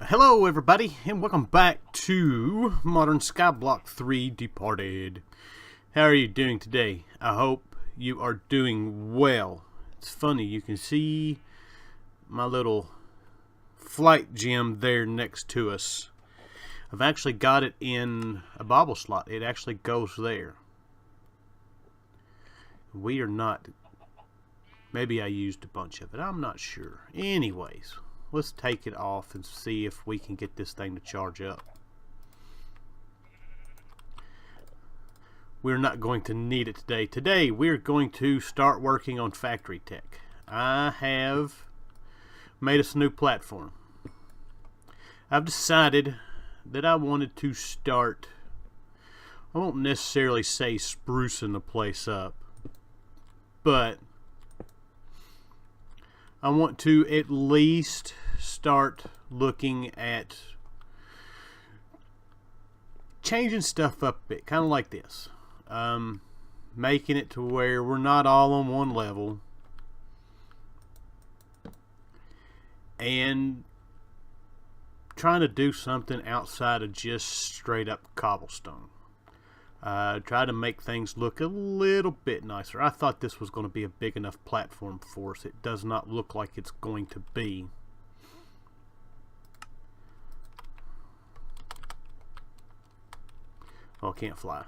Hello everybody, and welcome back to Modern SkyBlock 3 Departed. How are you doing today? I hope you are doing well. It's funny, you can see my little flight gem there next to us. I've actually got it in a bobble slot. It actually goes there. We are not... Maybe I used a bunch of it. I'm not sure. Anyways, let's take it off and see if we can get this thing to charge up. We're not going to need it today. Today we're going to start working on FactoryTech. I have made us a new platform. I've decided that I wanted to start, I won't necessarily say sprucing the place up, but I want to at least start looking at changing stuff up a bit, kind of like this. Making it to where we're not all on one level, and trying to do something outside of just straight up cobblestone. Try to make things look a little bit nicer. I thought this was going to be a big enough platform for us. It does not look like it's going to be. Oh, I can't fly.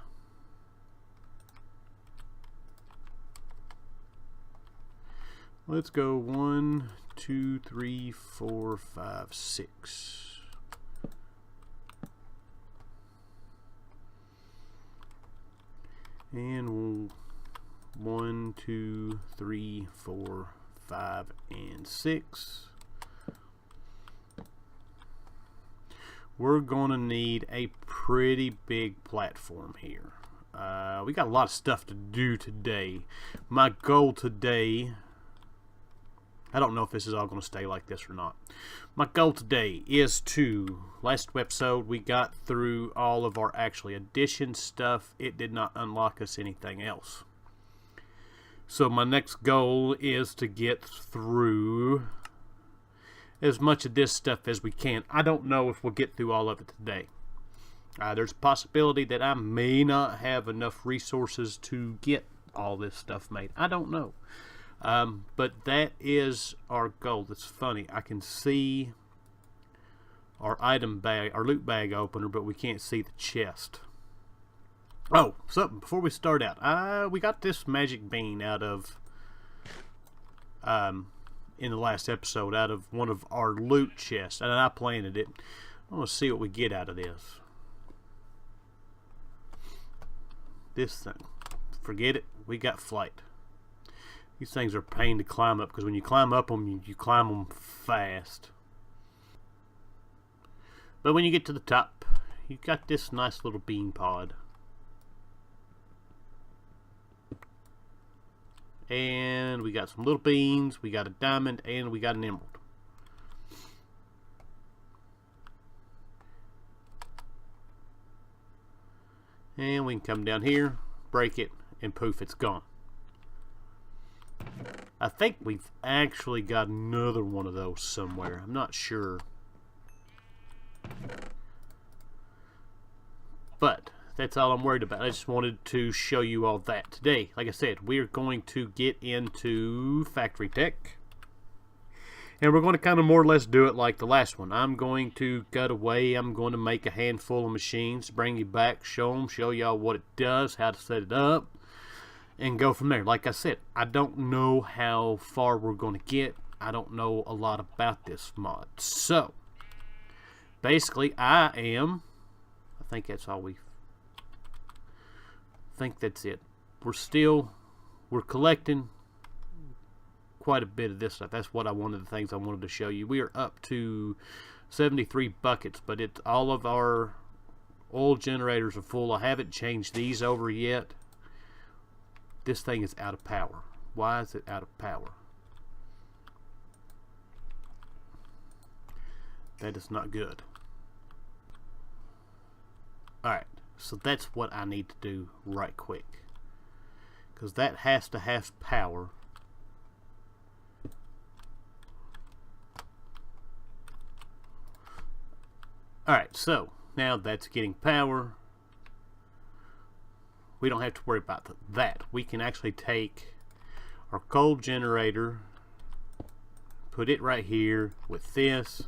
Let's go 1, 2, 3, 4, 5, 6. And 1, 2, 3, 4, 5, and 6. We're going to need a pretty big platform here. We got a lot of stuff to do today. My goal today, I don't know if this is all going to stay like this or not. My goal today is to, last episode we got through all of our actually addition stuff. It did not unlock us anything else. So my next goal is to get through as much of this stuff as we can. I don't know if we'll get through all of it today. There's a possibility that I may not have enough resources to get all this stuff made. I don't know. But that is our goal. It's funny, I can see our item bag, our loot bag opener, but we can't see the chest. Oh, something before we start out. We got this magic bean out of in the last episode, out of one of our loot chests, and I planted it. I want to see what we get out of this. This thing, forget it, we got flight. These things are a pain to climb up, because when you climb up them, you climb them fast. But when you get to the top, you've got this nice little bean pod. And we got some little beans, we got a diamond, and we got an emerald. And we can come down here, break it, and poof, it's gone. I think we've actually got another one of those somewhere. I'm not sure. But that's all I'm worried about. I just wanted to show you all that today. Like I said, we are going to get into FactoryTech. And we're going to kind of more or less do it like the last one. I'm going to cut away. I'm going to make a handful of machines, bring you back, show y'all what it does, how to set it up, and go from there. Like I said, I don't know how far we're going to get. I don't know a lot about this mod. So, basically, I think that's all I think that's it. We're collecting quite a bit of this stuff. That's one of the things I wanted to show you. We are up to 73 buckets, but it's all of our oil generators are full. I haven't changed these over yet. This thing is out of power. Why is it out of power? That is not good. Alright, so that's what I need to do right quick. Because that has to have power. Alright, so now that's getting power. We don't have to worry about that. We can actually take our coal generator, put it right here with this,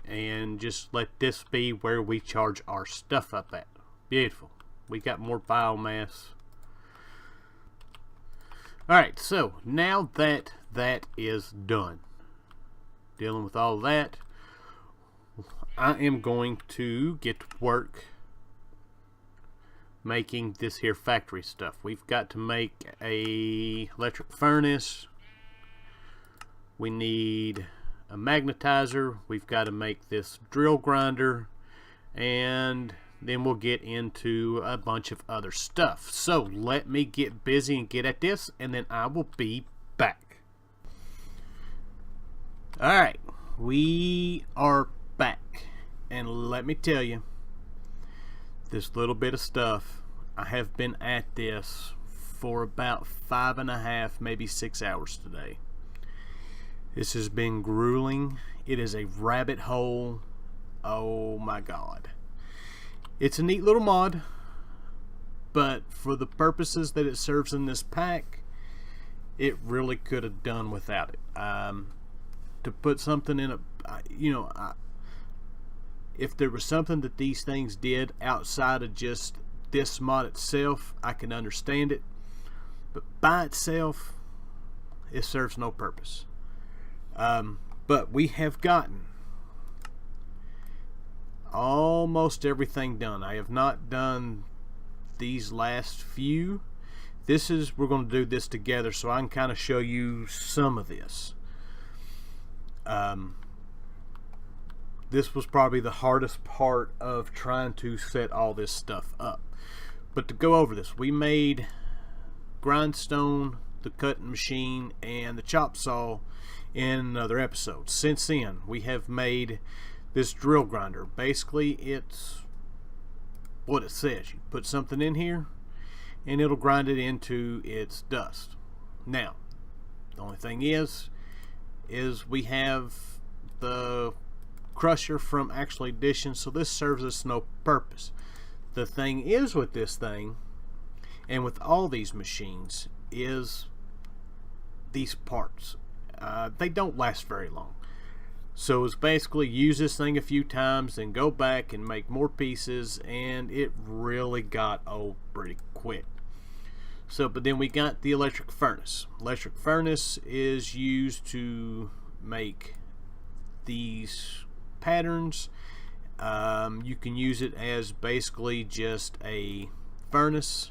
and just let this be where we charge our stuff up at. Beautiful. We got more biomass. Alright, so now that that is done, dealing with all that, I am going to get to work making this here factory stuff. We've got to make a electric furnace. We need a magnetizer. We've got to make this drill grinder, and then we'll get into a bunch of other stuff. So let me get busy and get at this, and then I will be back. Alright, we are back, and let me tell you, this little bit of stuff, I have been at this for about 5.5, maybe 6 hours today. This has been grueling. It is a rabbit hole. Oh my god. It's a neat little mod, but for the purposes that it serves in this pack, it really could have done without it. To put something in a, if there was something that these things did outside of just this mod itself, I can understand it, but by itself, it serves no purpose. But we have gotten almost everything done. I have not done these last few. We're going to do this together so I can kind of show you some of this. This was probably the hardest part of trying to set all this stuff up. But to go over this, we made grindstone, the cutting machine, and the chop saw in another episode. Since then, we have made this drill grinder. Basically, it's what it says. You put something in here, and it'll grind it into its dust. Now, the only thing is we have the crusher from actually dishing, so this serves us no purpose. The thing is with this thing, and with all these machines, is these parts. They don't last very long. So it's basically use this thing a few times and go back and make more pieces, and it really got old pretty quick. So, but then we got the electric furnace. Electric furnace is used to make these patterns. You can use it as basically just a furnace,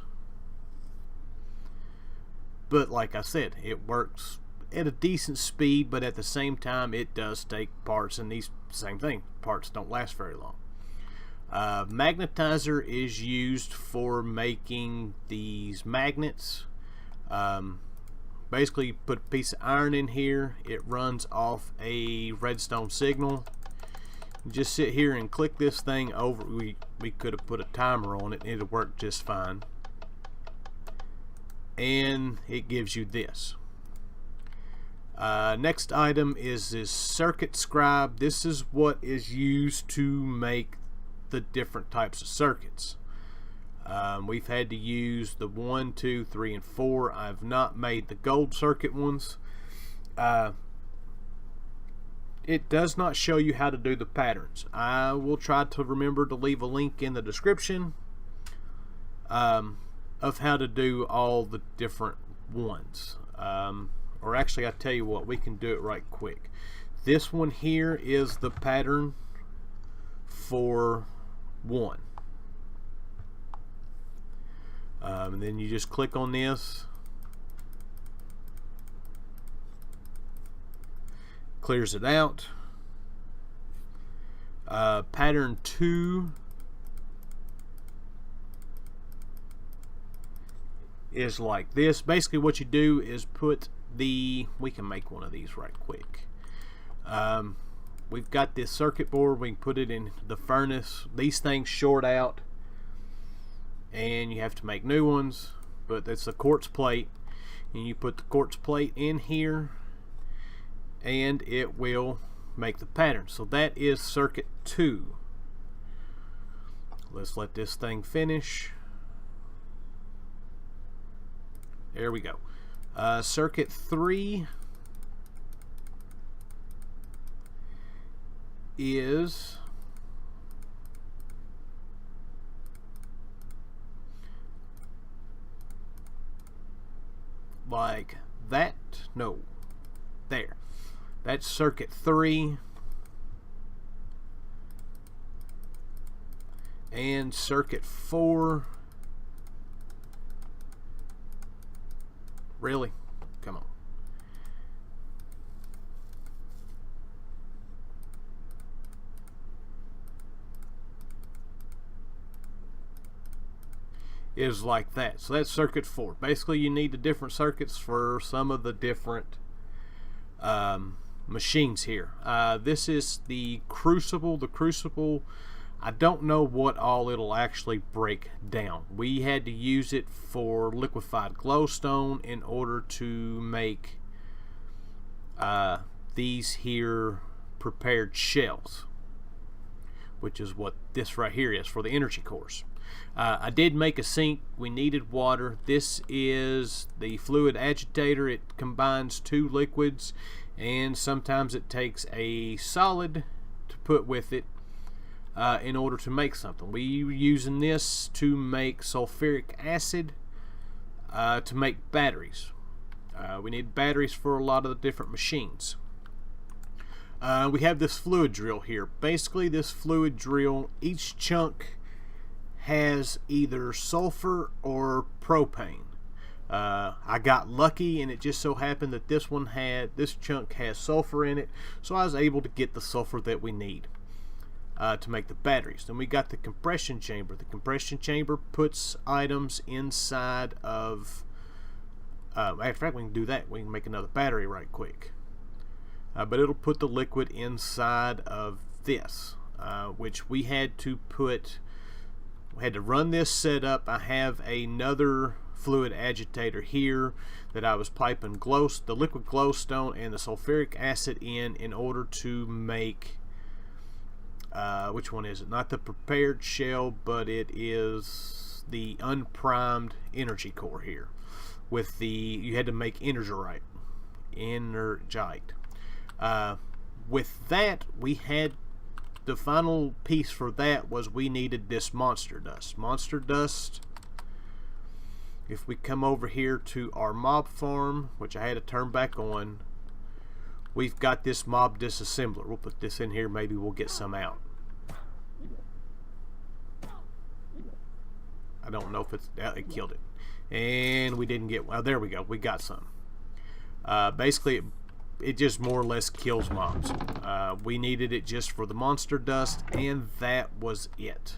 but like I said, it works at a decent speed, but at the same time it does take parts, and these same thing, parts don't last very long. Magnetizer is used for making these magnets. Basically, you put a piece of iron in here, it runs off a redstone signal. You just sit here and click this thing over. We could have put a timer on it and it'll work just fine, and it gives you this. Next item is this circuit scribe. This is what is used to make the different types of circuits. We've had to use the 1, 2, 3, and 4. I've not made the gold circuit ones. It does not show you how to do the patterns. I will try to remember to leave a link in the description of how to do all the different ones. Or actually, I tell you what, we can do it right quick. This one here is the pattern for 1. And then you just click on this, clears it out. Pattern 2 is like this. Basically what you do is put we can make one of these right quick. We've got this circuit board, we can put it in the furnace. These things short out and you have to make new ones, but it's a quartz plate, and you put the quartz plate in here and it will make the pattern. So that is circuit 2. Let's let this thing finish. There we go. Circuit 3 is like that. No, there. That's circuit 3. And circuit 4. Really? Come on. Is like that. So that's circuit 4. Basically, you need the different circuits for some of the different machines here. This is the Crucible. The Crucible, I don't know what all it'll actually break down. We had to use it for liquefied glowstone in order to make these here prepared shells, which is what this right here is for the energy cores. I did make a sink. We needed water. This is the fluid agitator. It combines 2 liquids, and sometimes it takes a solid to put with it in order to make something. We were using this to make sulfuric acid to make batteries. We need batteries for a lot of the different machines. We have this fluid drill here. Basically, this fluid drill, each chunk has either sulfur or propane. I got lucky, and it just so happened that this chunk has sulfur in it, so I was able to get the sulfur that we need to make the batteries. Then we got the compression chamber. The compression chamber puts items inside of matter of fact, we can do that. We can make another battery right quick. But it'll put the liquid inside of this, which we had to run this setup. I have another fluid agitator here that I was piping the liquid glowstone and the sulfuric acid in order to make which one is it? Not the prepared shell, but it is the unprimed energy core here. With you had to make energite. With that, we had the final piece for that was we needed this monster dust. Monster dust, if we come over here to our mob farm, which I had to turn back on, we've got this mob disassembler. We'll put this in here, maybe we'll get some out. I don't know if it killed it. And we didn't get, well, there we go, we got some. Basically, it just more or less kills mobs. We needed it just for the monster dust, and that was it.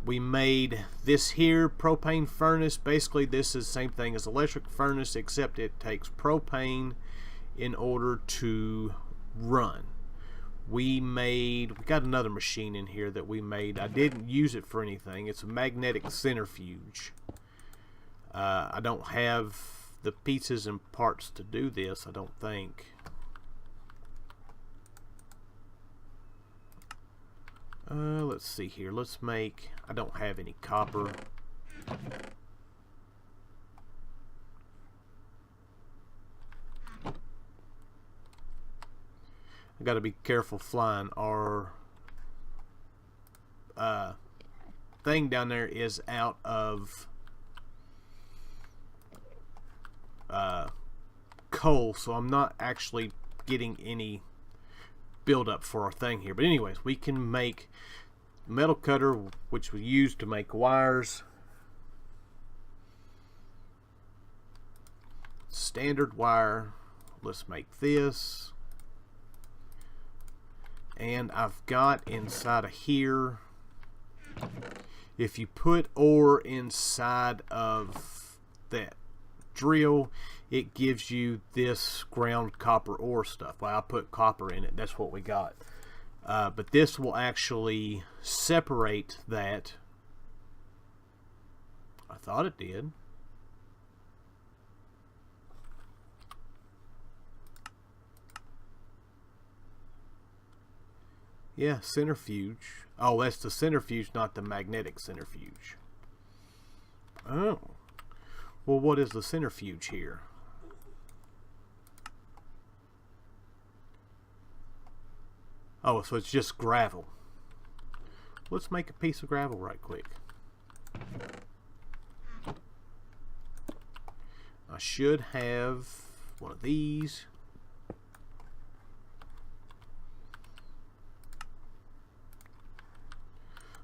We made this here propane furnace. Basically, this is the same thing as electric furnace, except it takes propane in order to run. We got another machine in here that we made. I didn't use it for anything. It's a magnetic centrifuge. I don't have the pieces and parts to do this, I don't think. Let's see here. Let's make, I don't have any copper. I got to be careful flying. Our thing down there is out of coal, so I'm not actually getting any buildup for our thing here. But anyways, we can make metal cutter, which we use to make wires. Standard wire. Let's make this. And I've got inside of here, if you put ore inside of that drill, it gives you this ground copper ore stuff. Well, I put copper in it. That's what we got. But this will actually separate that. I thought it did. Yeah, centrifuge. Oh, that's the centrifuge, not the magnetic centrifuge. Oh. Well, what is the centrifuge here? Oh, so it's just gravel. Let's make a piece of gravel right quick. I should have one of these.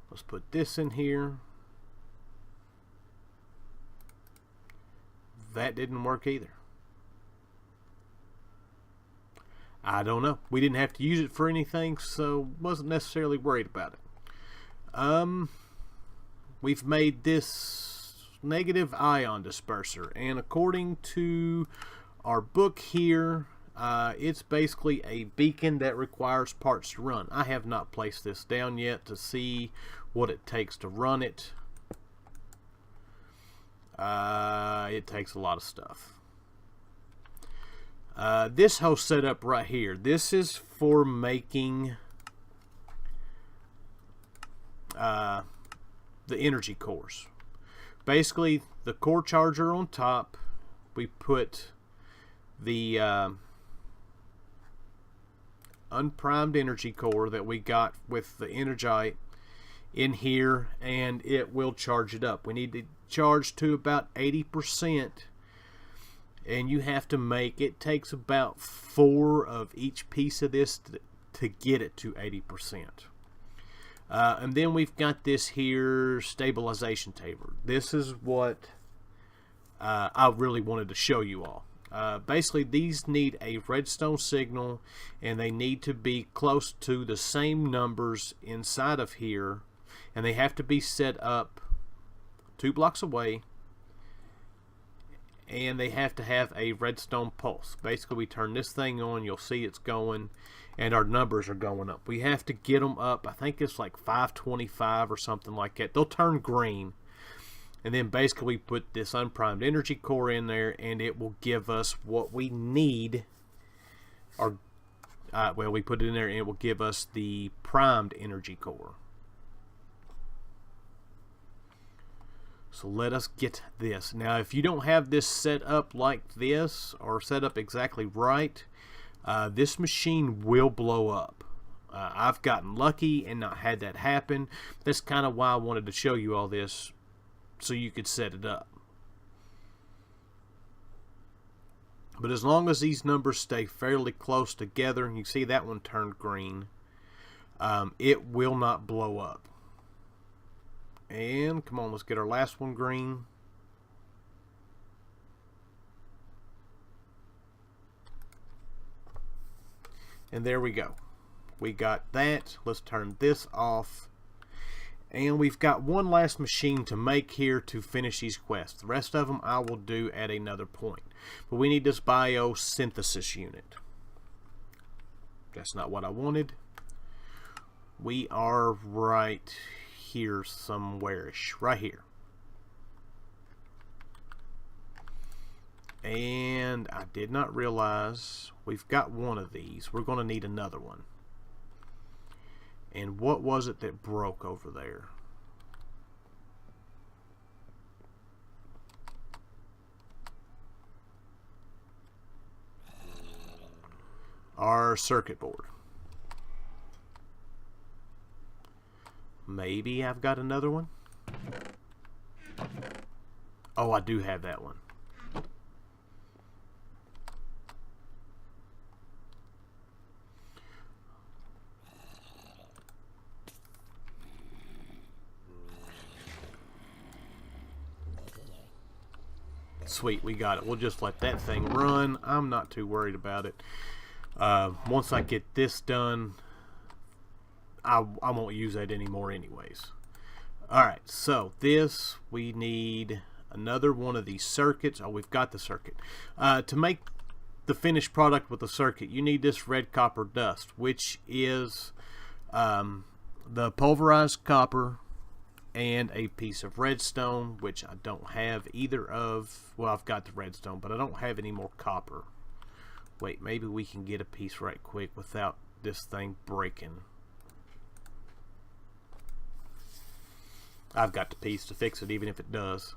Let's put this in here. That didn't work either. I don't know. We didn't have to use it for anything, so wasn't necessarily worried about it. We've made this negative ion disperser, and according to our book here, it's basically a beacon that requires parts to run. I have not placed this down yet to see what it takes to run it. It takes a lot of stuff. This whole setup right here, this is for making the energy cores. Basically, the core charger on top, we put the unprimed energy core that we got with the Energite in here, and it will charge it up. We need to charge to about 80%, and you have to make, it takes about 4 of each piece of this to get it to 80%. And then we've got this here stabilization table. This is what I really wanted to show you all. Basically, these need a redstone signal, and they need to be close to the same numbers inside of here, and they have to be set up 2 blocks away, and they have to have a redstone pulse. Basically, we turn this thing on, you'll see it's going, and our numbers are going up. We have to get them up, I think it's like 525 or something like that. They'll turn green, and then basically we put this unprimed energy core in there, and it will give us what we need. Or well, we put it in there, and it will give us the primed energy core. So let us get this. Now, if you don't have this set up like this, or set up exactly right, this machine will blow up. I've gotten lucky and not had that happen. That's kind of why I wanted to show you all this, so you could set it up. But as long as these numbers stay fairly close together, and you see that one turned green, it will not blow up. And come on, let's get our last one green. And there we go. We got that. Let's turn this off. And we've got one last machine to make here to finish these quests. The rest of them I will do at another point. But we need this biosynthesis unit. That's not what I wanted. We are right here somewhere-ish. Right here. And I did not realize we've got one of these. We're going to need another one. And what was it that broke over there? Our circuit board. Maybe I've got another one. Oh, I do have that one. Sweet, we got it. We'll just let that thing run. I'm not too worried about it. Once I get this done, I won't use that anymore anyways. Alright, so this, we need another one of these circuits. Oh, we've got the circuit. To make the finished product with the circuit, you need this red copper dust, which is the pulverized copper and a piece of redstone, which I don't have either of. Well, I've got the redstone, but I don't have any more copper. Wait, maybe we can get a piece right quick without this thing breaking. I've got the piece to fix it, even if it does.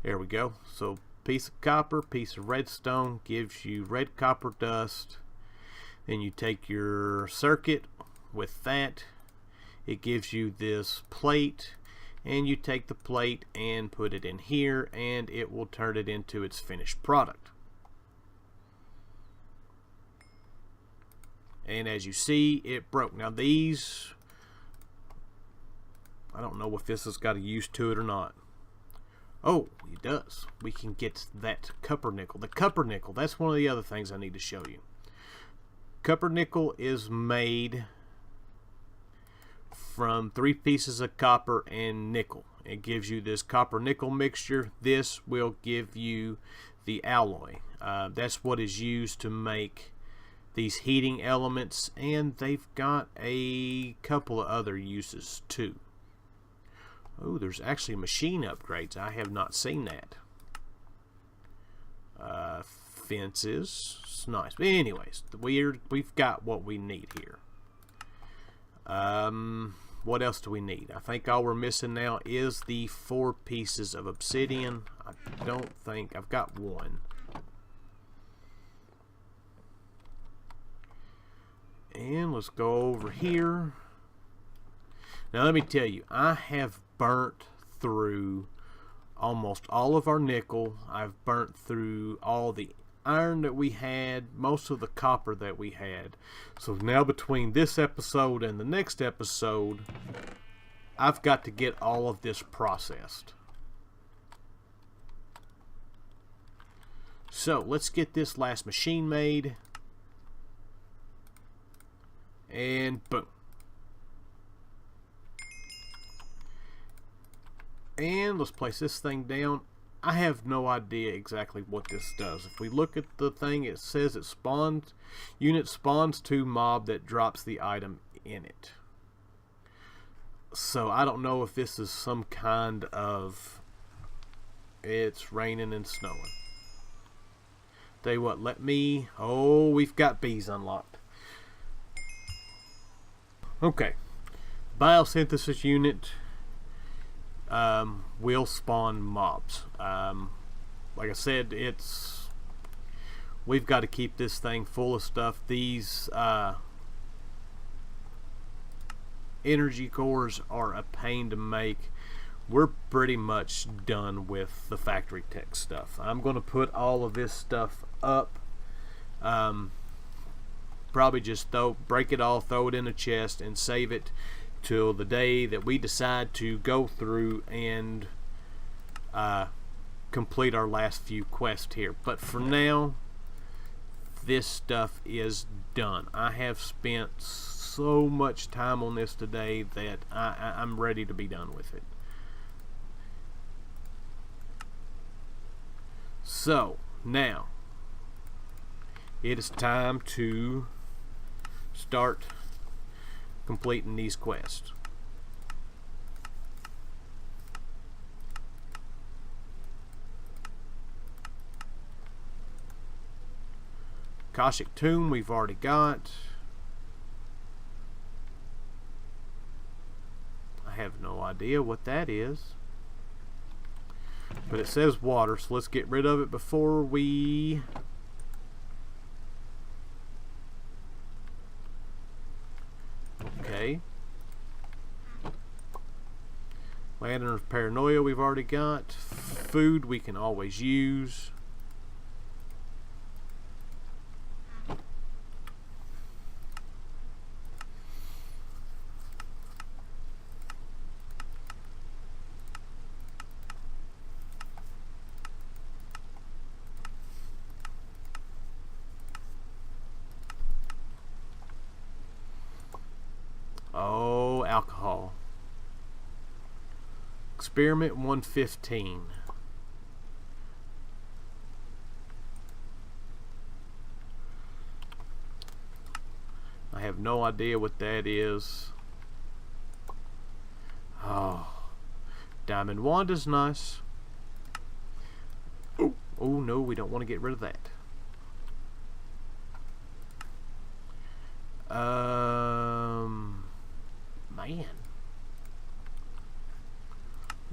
There we go. So piece of copper, piece of redstone gives you red copper dust. Then you take your circuit with that. It gives you this plate, and you take the plate and put it in here, and it will turn it into its finished product. And as you see, it broke. Now these, I don't know if this has got a use to it or not. Oh, it does. We can get that copper nickel. The copper nickel, that's one of the other things I need to show you. Copper nickel is made from 3 pieces of copper and nickel. It gives you this copper nickel mixture. This will give you the alloy. That's what is used to make these heating elements, and they've got a couple of other uses too. Oh, there's actually machine upgrades. I have not seen that. Fences. It's nice. But anyways, we've got what we need here. What else do we need? I think all we're missing now is the 4 pieces of obsidian. I don't think I've got one. And let's go over here. Now let me tell you, I have burnt through almost all of our nickel. I've burnt through all the iron that we had, most of the copper that we had. So now between this episode and the next episode, I've got to get all of this processed. So let's get this last machine made, and boom. And let's place this thing down. I have no idea exactly what this does. If we look at the thing, it says it spawns, unit spawns to mob that drops the item in it. So I don't know if this is some kind of, it's raining and snowing. Tell you what, let me, oh, we've got bees unlocked. Okay, biosynthesis unit will spawn mobs. Like I said, we've got to keep this thing full of stuff. These energy cores are a pain to make. We're pretty much done with the FactoryTech stuff. I'm going to put all of this stuff up. Probably just break it all, throw it in a chest, and save it till the day that we decide to go through and complete our last few quests here. But for now, this stuff is done. I have spent so much time on this today that I'm ready to be done with it. So now it is time to start completing these quests. Akashic Tomb we've already got. I have no idea what that is, but it says water, so let's get rid of it before we okay. Lantern of Paranoia we've already got. Food we can always use. Oh, alcohol. Experiment 115. I have no idea what that is. Oh, diamond wand is nice. Oh no, we don't want to get rid of that.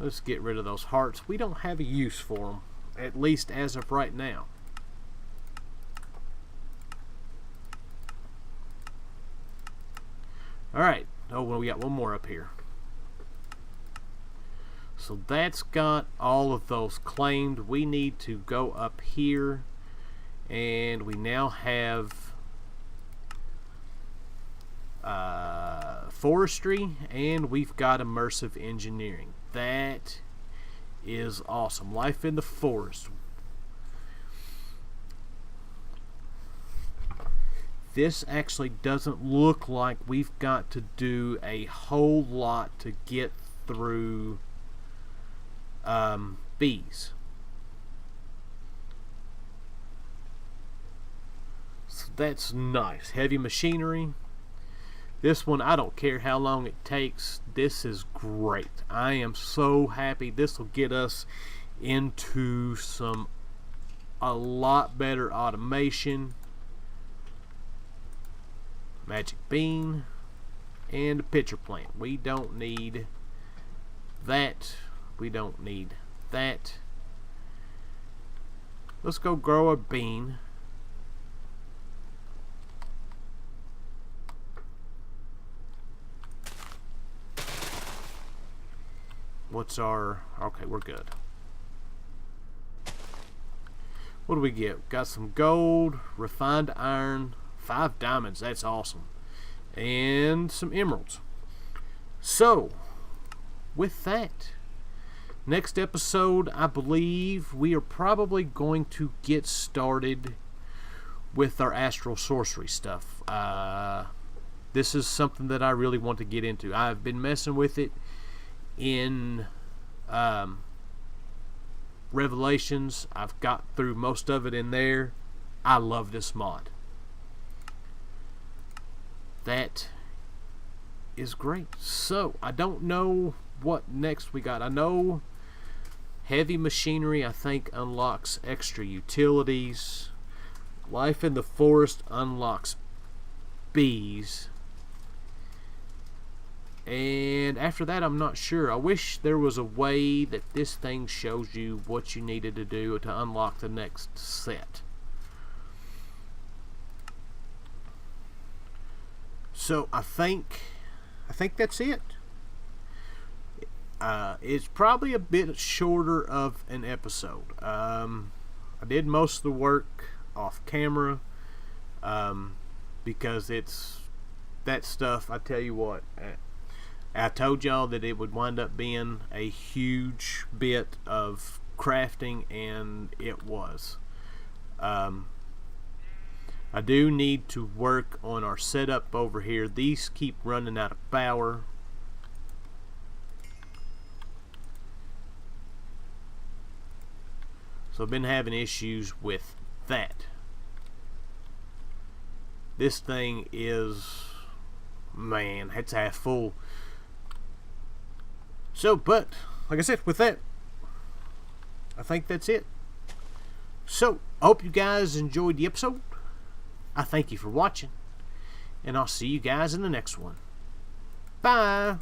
Let's get rid of those hearts. We don't have a use for them, at least as of right now. Alright, oh, well, we got one more up here. So that's got all of those claimed. We need to go up here, and we now have forestry, and we've got immersive engineering. That is awesome. Life in the forest. This actually doesn't look like we've got to do a whole lot to get through bees. So that's nice. Heavy machinery. This one, I don't care how long it takes. This is great. I am so happy. This will get us into a lot better automation. Magic bean and a pitcher plant. We don't need that. We don't need that. Let's go grow a bean. What's our... okay, we're good. What do we get? Got some gold, refined iron, 5 diamonds. That's awesome. And some emeralds. So, with that, next episode, I believe we are probably going to get started with our astral sorcery stuff. This is something that I really want to get into. I've been messing with it in Revelations. I've got through most of it in there. I love this mod. That is great. So I don't know what next we got. I know heavy machinery, I think, unlocks extra utilities. Life in the forest unlocks bees. And after that, I'm not sure. I wish there was a way that this thing shows you what you needed to do to unlock the next set. So I think that's it. It's probably a bit shorter of an episode. I did most of the work off camera because it's that stuff. I tell you what, I told y'all that it would wind up being a huge bit of crafting, and it was. I do need to work on our setup over here. These keep running out of power. So I've been having issues with that. This thing is, man, it's half full. So, but, like I said, with that, I think that's it. So, I hope you guys enjoyed the episode. I thank you for watching, and I'll see you guys in the next one. Bye!